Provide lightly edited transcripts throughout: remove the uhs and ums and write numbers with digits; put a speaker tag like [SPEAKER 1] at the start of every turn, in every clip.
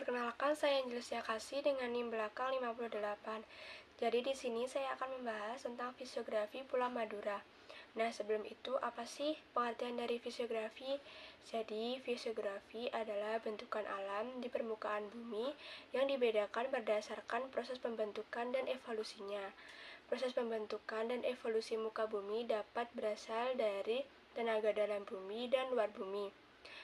[SPEAKER 1] Perkenalkan, saya Angelia Kasih dengan NIM belakang 58. Jadi di sini saya akan membahas tentang fisiografi Pulau Madura. Nah, sebelum itu apa sih pengertian dari fisiografi? Jadi, fisiografi adalah bentukan alam di permukaan bumi yang dibedakan berdasarkan proses pembentukan dan evolusinya. Proses pembentukan dan evolusi muka bumi dapat berasal dari tenaga dalam bumi dan luar bumi.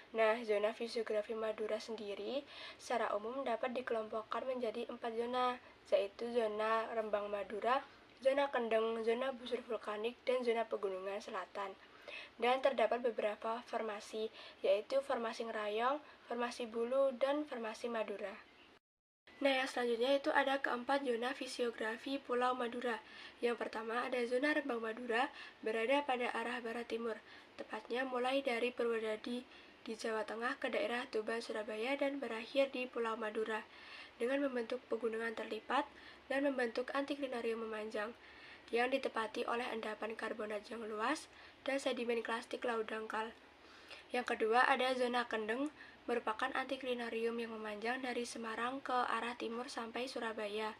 [SPEAKER 1] Nah, zona fisiografi Madura sendiri secara umum dapat dikelompokkan menjadi 4 zona, yaitu zona Rembang Madura, zona Kendeng, zona busur vulkanik, dan zona pegunungan selatan. Dan terdapat beberapa formasi, yaitu formasi Ngerayong, formasi Bulu, dan formasi Madura. Nah, yang selanjutnya itu ada keempat zona fisiografi Pulau Madura. Yang pertama ada zona Rembang Madura, berada pada arah barat timur, tepatnya mulai dari Purwodadi di Jawa Tengah ke daerah Tuban, Surabaya, dan berakhir di Pulau Madura, dengan membentuk pegunungan terlipat dan membentuk antiklinarium memanjang, yang ditepati oleh endapan karbonat yang luas dan sedimen klastik laut dangkal. Yang kedua ada zona Kendeng, merupakan antiklinarium yang memanjang dari Semarang ke arah timur sampai Surabaya.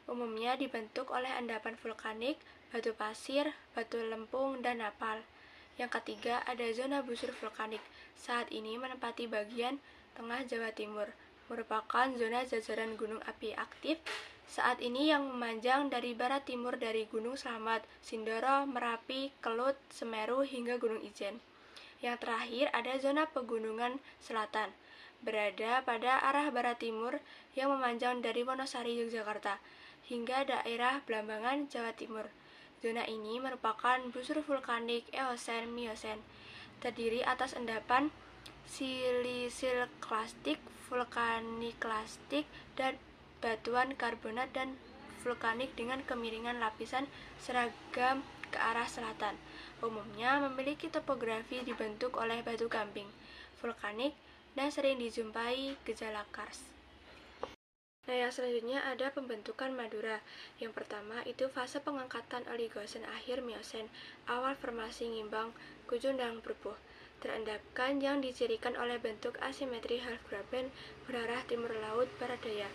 [SPEAKER 1] Umumnya dibentuk oleh endapan vulkanik, batu pasir, batu lempung, dan napal. Yang ketiga ada zona busur vulkanik, saat ini menempati bagian tengah Jawa Timur, merupakan zona jajaran gunung api aktif saat ini yang memanjang dari barat timur dari Gunung Slamet, Sindoro, Merapi, Kelut, Semeru, hingga Gunung Ijen. Yang terakhir ada zona pegunungan selatan, berada pada arah barat timur yang memanjang dari Wonosari, Yogyakarta, hingga daerah Blambangan, Jawa Timur. Zona ini merupakan busur vulkanik Eosen-Miosen, terdiri atas endapan silisikllastik, vulkaniklastik, dan batuan karbonat dan vulkanik dengan kemiringan lapisan seragam ke arah selatan. Umumnya memiliki topografi dibentuk oleh batu gamping, vulkanik, dan sering dijumpai gejala kars. Nah, yang selanjutnya ada pembentukan Madura. Yang pertama itu fase pengangkatan Oligosen akhir Miosen, awal formasi ngimbang Kujundang Perpuh, terendapkan yang dicirikan oleh bentuk asimetri Halfgraben berarah timur laut barat daya.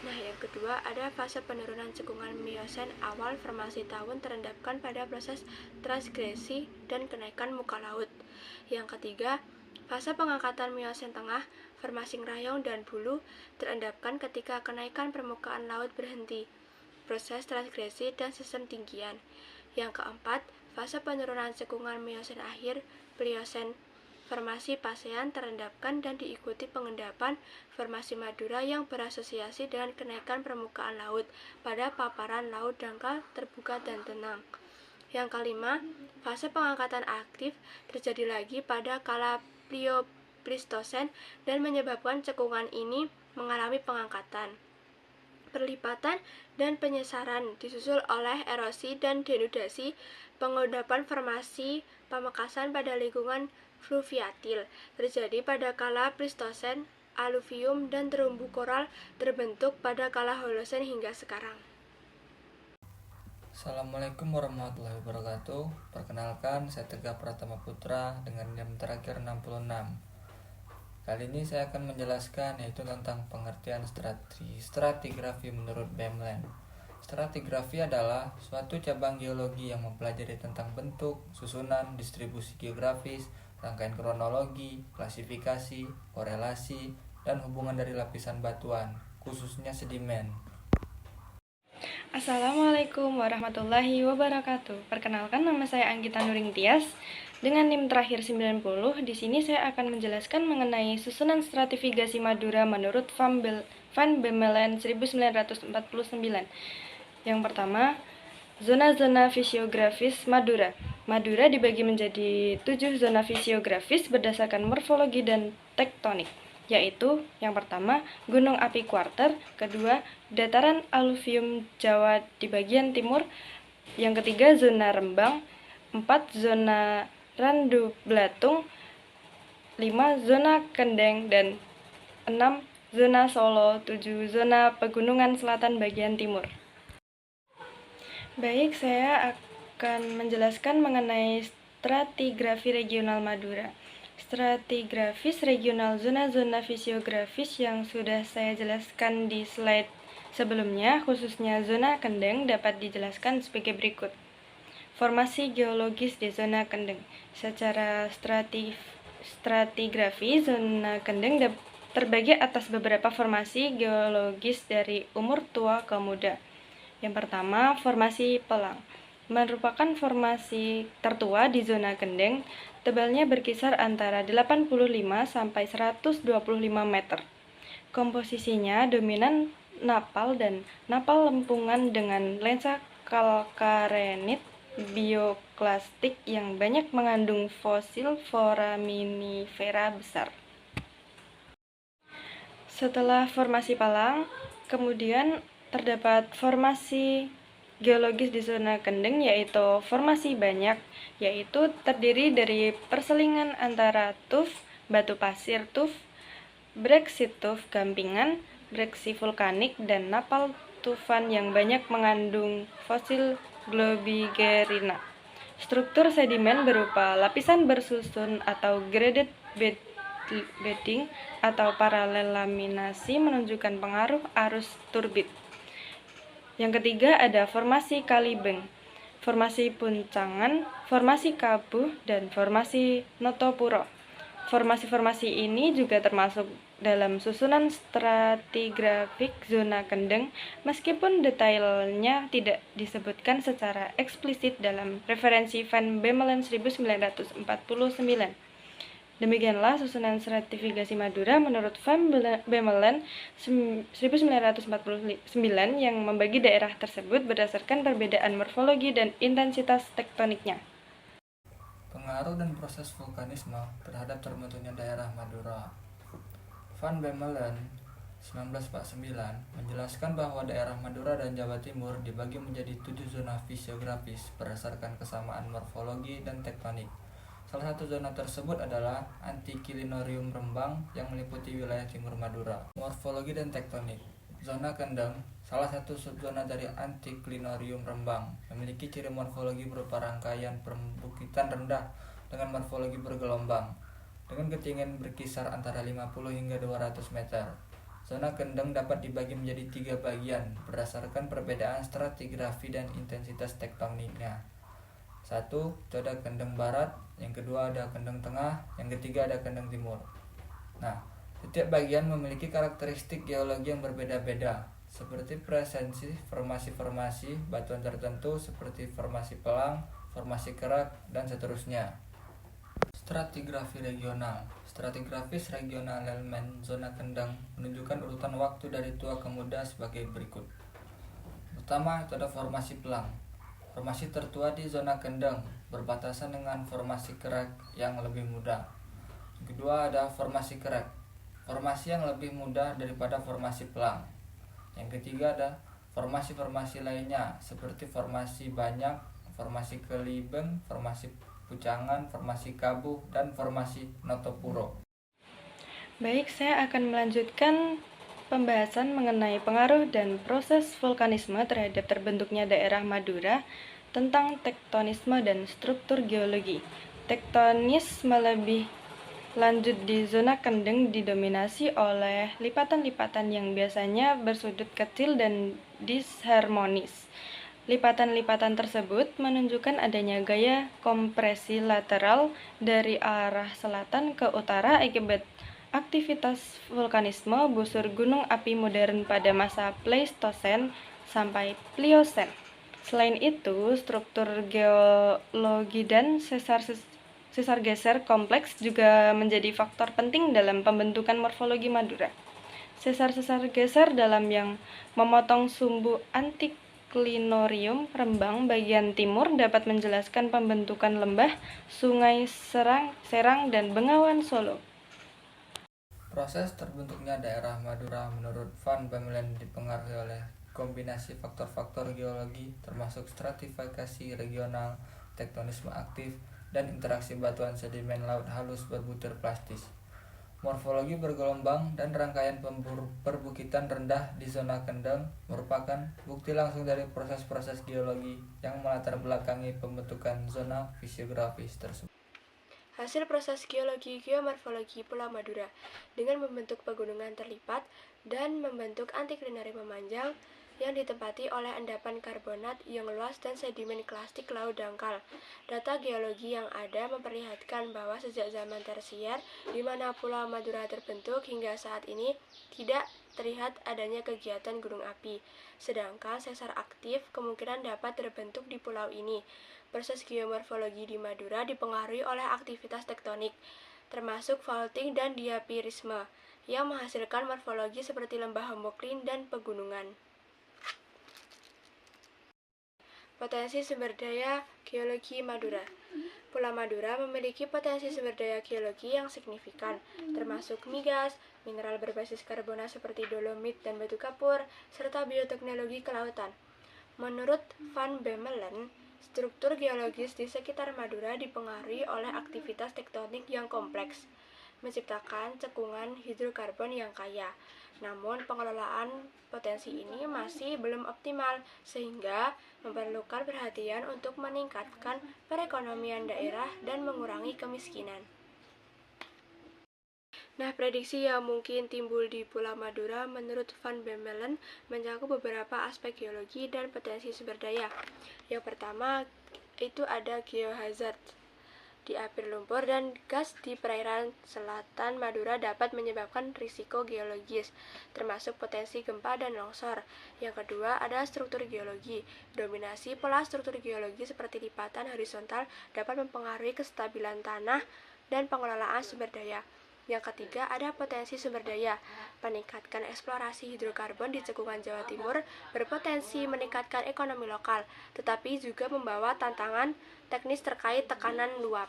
[SPEAKER 1] Nah, yang kedua ada fase penurunan cekungan Miosen awal formasi tahun terendapkan pada proses transgresi dan kenaikan muka laut. Yang ketiga, fase pengangkatan Miosen tengah, formasi Ngerayong dan Bulu terendapkan ketika kenaikan permukaan laut berhenti, proses transgresi dan sistem tinggian. Yang keempat, fase penurunan cekungan Miosen akhir, Pliosen, formasi Pasean terendapkan dan diikuti pengendapan formasi Madura yang berasosiasi dengan kenaikan permukaan laut pada paparan laut dangkal terbuka dan tenang. Yang kelima, fase pengangkatan aktif terjadi lagi pada kala Plistosen dan menyebabkan cekungan ini mengalami pengangkatan, perlipatan, dan penyesaran disusul oleh erosi dan denudasi, pengendapan formasi Pamekasan pada lingkungan fluviatil terjadi pada kala Plistosen, aluvium, dan terumbu koral terbentuk pada kala Holosen hingga sekarang.
[SPEAKER 2] Assalamualaikum warahmatullahi wabarakatuh. Perkenalkan, saya Tegar Pratama Putra dengan NIM terakhir 66. Kali ini saya akan menjelaskan yaitu tentang pengertian stratigrafi menurut Bemland. Stratigrafi adalah suatu cabang geologi yang mempelajari tentang bentuk, susunan, distribusi geografis, rangkaian kronologi, klasifikasi, korelasi, dan hubungan dari lapisan batuan, khususnya sedimen.
[SPEAKER 3] Assalamualaikum warahmatullahi wabarakatuh. Perkenalkan, nama saya Anggita Nuring Tias dengan NIM terakhir 90. Di sini saya akan menjelaskan mengenai susunan stratifikasi Madura menurut Van Bemmelen 1949. Yang pertama, zona-zona fisiografis Madura. Madura dibagi menjadi 7 zona fisiografis berdasarkan morfologi dan tektonik, yaitu yang pertama Gunung Api Quarter, kedua dataran aluvium Jawa di bagian timur, yang ketiga zona Rembang, 4 zona Randu Blatung, 5 zona Kendeng, dan 6 zona Solo, 7 zona Pegunungan Selatan bagian timur. Baik, saya akan menjelaskan mengenai stratigrafi regional Madura. stratigrafis regional, zona-zona fisiografis yang sudah saya jelaskan di slide sebelumnya, khususnya zona kendeng, dapat dijelaskan sebagai berikut. Formasi geologis di zona kendeng. Secara stratigrafi, zona kendeng terbagi atas beberapa formasi geologis dari umur tua ke muda. Yang pertama, formasi pelang. Merupakan formasi tertua di zona kendeng, tebalnya berkisar antara 85 sampai 125 meter. Komposisinya dominan napal dan napal lempungan dengan lensa kalkarenit bioklastik yang banyak mengandung fosil foraminifera besar. Setelah formasi palang, kemudian terdapat formasi geologis di zona kendeng, yaitu formasi banyak, yaitu terdiri dari perselingan antara tuf, batu pasir tuf, breksi tuf gampingan, breksi vulkanik, dan napal tufan yang banyak mengandung fosil globigerina. Struktur sedimen berupa lapisan bersusun atau graded bedding atau paralel laminasi menunjukkan pengaruh arus turbid. Yang ketiga ada formasi kalibeng, formasi puncangan, formasi kabuh, dan formasi notopuro. Formasi-formasi ini juga termasuk dalam susunan stratigrafik zona kendeng, meskipun detailnya tidak disebutkan secara eksplisit dalam referensi Van Bemmelen 1949. Demikianlah susunan stratifikasi Madura menurut Van Bemmelen 1949 yang membagi daerah tersebut berdasarkan perbedaan morfologi dan intensitas tektoniknya.
[SPEAKER 2] Pengaruh dan proses vulkanisme terhadap terbentuknya daerah Madura. Van Bemmelen 1949 menjelaskan bahwa daerah Madura dan Jawa Timur dibagi menjadi 7 zona fisiografis berdasarkan kesamaan morfologi dan tektonik. Salah satu zona tersebut adalah Anticlinorium Rembang yang meliputi wilayah timur Madura. Morfologi dan tektonik. Zona kendeng, salah satu subzona dari Anticlinorium Rembang, memiliki ciri morfologi berupa rangkaian perbukitan rendah dengan morfologi bergelombang, dengan ketinggian berkisar antara 50 hingga 200 meter. Zona kendeng dapat dibagi menjadi 3 bagian berdasarkan perbedaan stratigrafi dan intensitas tektoniknya. 1. Itu ada kendeng barat, yang kedua ada kendeng tengah, yang ketiga ada kendeng timur. Nah, setiap bagian memiliki karakteristik geologi yang berbeda-beda, seperti presensi formasi-formasi batuan tertentu seperti formasi pelang, formasi kerak, dan seterusnya. Stratigrafi regional. Stratigrafis regional elemen zona kendeng menunjukkan urutan waktu dari tua ke muda sebagai berikut. Pertama, itu ada formasi pelang. Formasi tertua di zona kendeng berbatasan dengan formasi kerak yang lebih muda. Yang kedua ada formasi kerak, formasi yang lebih muda daripada formasi pelang. Yang ketiga ada formasi-formasi lainnya seperti formasi banyak, formasi kelibeng, formasi pucangan, formasi kabuh, dan formasi notopuro.
[SPEAKER 3] Baik, saya akan melanjutkan pembahasan mengenai pengaruh dan proses vulkanisme terhadap terbentuknya daerah Madura, tentang tektonisme dan struktur geologi. Tektonisme lebih lanjut di zona kendeng didominasi oleh lipatan-lipatan yang biasanya bersudut kecil dan disharmonis. Lipatan-lipatan tersebut menunjukkan adanya gaya kompresi lateral dari arah selatan ke utara akibat aktivitas vulkanisme busur gunung api modern pada masa Pleistosen sampai Pliocene. Selain itu, struktur geologi dan sesar geser kompleks juga menjadi faktor penting dalam pembentukan morfologi Madura. Sesar-sesar geser dalam yang memotong sumbu Anticlinorium Rembang bagian timur dapat menjelaskan pembentukan lembah, sungai Serang, dan Bengawan Solo.
[SPEAKER 2] Proses terbentuknya daerah Madura menurut Van Bemmelen dipengaruhi oleh kombinasi faktor-faktor geologi termasuk stratifikasi regional, tektonisme aktif, dan interaksi batuan sedimen laut halus berbutir plastis. Morfologi bergelombang dan rangkaian perbukitan rendah di zona kendeng merupakan bukti langsung dari proses-proses geologi yang melatar belakangi pembentukan zona fisiografis tersebut.
[SPEAKER 1] hasil proses geologi geomorfologi Pulau Madura dengan membentuk pegunungan terlipat dan membentuk antiklinari memanjang yang ditempati oleh endapan karbonat yang luas dan sedimen klastik laut dangkal. Data geologi yang ada memperlihatkan bahwa sejak zaman tersier, di mana Pulau Madura terbentuk hingga saat ini, tidak terlihat adanya kegiatan gunung api. Sedangkan sesar aktif kemungkinan dapat terbentuk di pulau ini. Proses geomorfologi di Madura dipengaruhi oleh aktivitas tektonik, termasuk faulting dan diapirisme, yang menghasilkan morfologi seperti lembah homoklin dan pegunungan. Potensi sumber daya geologi Madura. Pulau Madura memiliki potensi sumber daya geologi yang signifikan, termasuk migas, mineral berbasis karbonat seperti dolomit dan batu kapur, serta bioteknologi kelautan. Menurut Van Bemmelen, struktur geologis di sekitar Madura dipengaruhi oleh aktivitas tektonik yang kompleks, menciptakan cekungan hidrokarbon yang kaya. Namun, pengelolaan potensi ini masih belum optimal, sehingga memerlukan perhatian untuk meningkatkan perekonomian daerah dan mengurangi kemiskinan. Nah, prediksi yang mungkin timbul di Pulau Madura menurut Van Bemmelen mencakup beberapa aspek geologi dan potensi sumber daya. Yang pertama, itu ada geohazard. Di api lumpur dan gas di perairan selatan Madura dapat menyebabkan risiko geologis, termasuk potensi gempa dan longsor. Yang kedua, ada struktur geologi. Dominasi pola struktur geologi seperti lipatan horizontal dapat mempengaruhi kestabilan tanah dan pengelolaan sumber daya. Yang ketiga, ada potensi sumber daya. Meningkatkan eksplorasi hidrokarbon di cekungan Jawa Timur berpotensi meningkatkan ekonomi lokal, tetapi juga membawa tantangan teknis terkait tekanan luap.